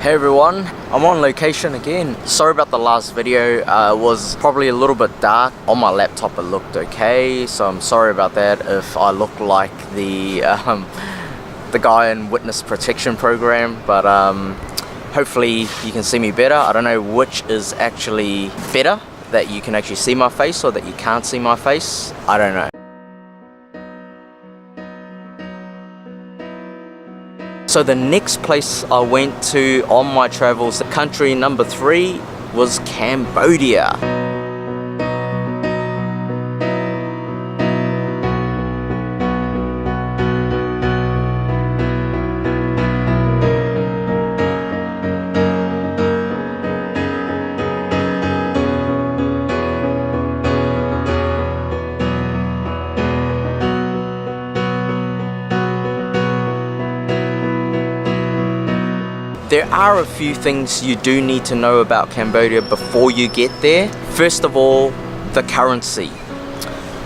Hey everyone, I'm on location again. Sorry about the last video, it was probably a little bit dark. On my laptop it looked okay, so I'm sorry about that if I look like the guy in witness protection program, but hopefully you can see me better. I don't know which is actually better, that you can actually see my face or that you can't see my face. I don't know. So the next place I went to on my travels, country number 3 was Cambodia. There are a few things you do need to know about Cambodia before you get there. First of all, the currency.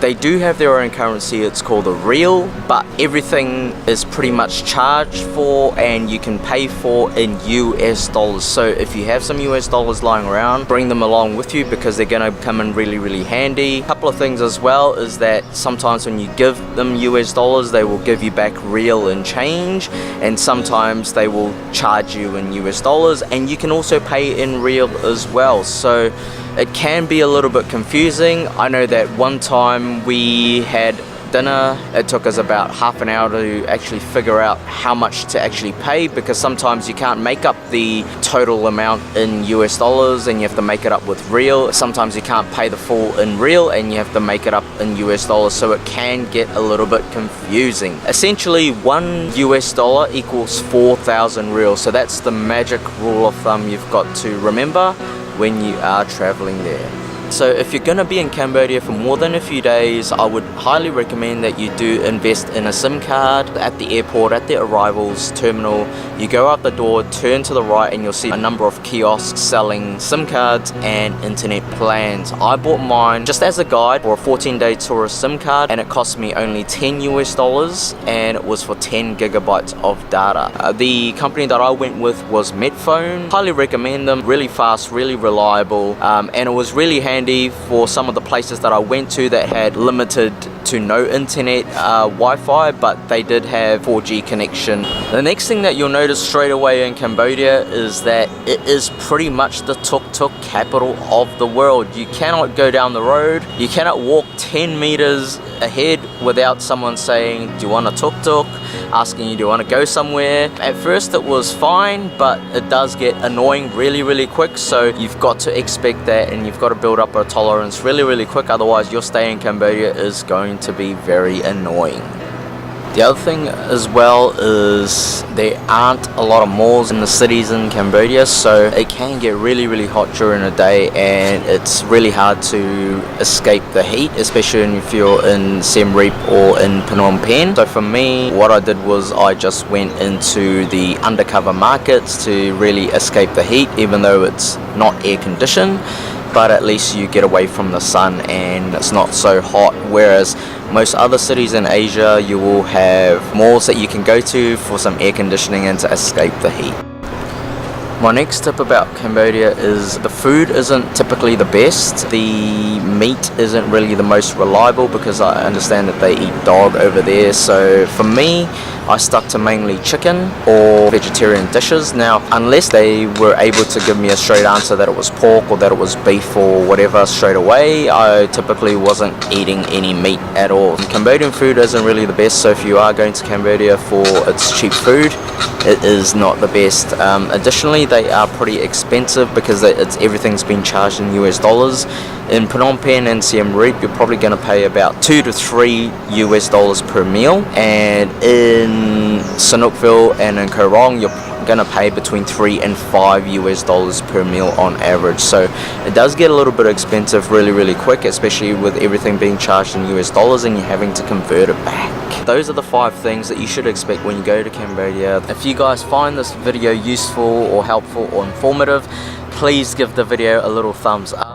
They do have their own currency, it's called the riel, but everything is pretty much charged for and you can pay for in US dollars. So if you have some US dollars lying around, bring them along with you because they're going to come in really handy. A couple of things as well is that sometimes when you give them US dollars, they will give you back riel in change, and sometimes they will charge you in US dollars, and you can also pay in riel as well. So it can be a little bit confusing. I know that one time we had dinner, it took us about half an hour to actually figure out how much to actually pay, because sometimes you can't make up the total amount in US dollars and you have to make it up with riel. Sometimes you can't pay the full in riel and you have to make it up in US dollars, so it can get a little bit confusing. Essentially, $1 US equals 4,000 riel, so that's the magic rule of thumb you've got to remember when you are traveling there. So if you're going to be in Cambodia for more than a few days, I would highly recommend that you do invest in a SIM card. At the airport, at the arrivals terminal, you go out the door, turn to the right, and you'll see a number of kiosks selling SIM cards and internet plans. I bought mine just as a guide for a 14-day tourist SIM card, and it cost me only $10 US, and it was for 10 gigabytes of data. The company that I went with was Metphone. Highly recommend them. Really fast, really reliable, and it was really handy for some of the places that I went to that had limited to no internet Wi-Fi, but they did have 4G connection. The next thing that you'll notice straight away in Cambodia is that it is pretty much the tuk-tuk capital of the world. You cannot go down the road, you cannot walk 10 meters ahead without someone saying, do you want a tuk-tuk? Asking you, do you want to go somewhere? At first it was fine, but it does get annoying really quick, so you've got to expect that and you've got to build up a tolerance really quick, otherwise your stay in Cambodia is going to be very annoying. The other thing as well is there aren't a lot of malls in the cities in Cambodia, so it can get really hot during the day and it's really hard to escape the heat, especially if you're in Siem Reap or in Phnom Penh. So for me, what I did was I just went into the undercover markets to really escape the heat, even though it's not air conditioned, but at least you get away from the sun and it's not so hot. Whereas most other cities in Asia, you will have malls that you can go to for some air conditioning and to escape the heat. My next tip about Cambodia is the food isn't typically the best. The meat isn't really the most reliable because I understand that they eat dog over there. So for me, I stuck to mainly chicken or vegetarian dishes. Now, unless they were able to give me a straight answer that it was pork or that it was beef or whatever straight away, I typically wasn't eating any meat at all. Cambodian food isn't really the best, so if you are going to Cambodia for its cheap food, it is not the best. Additionally, they are pretty expensive because everything's been charged in US dollars. In Phnom Penh and Siem Reap, you're probably going to pay about $2 to $3 US per meal, and in Sihanoukville and in Koh Rong, you're going to pay between $3 and $5 US per meal on average. So it does get a little bit expensive really quick, especially with everything being charged in US dollars and you having to convert it back. Those are the 5 things that you should expect when you go to Cambodia. If you guys find this video useful or helpful or informative, please give the video a little thumbs up.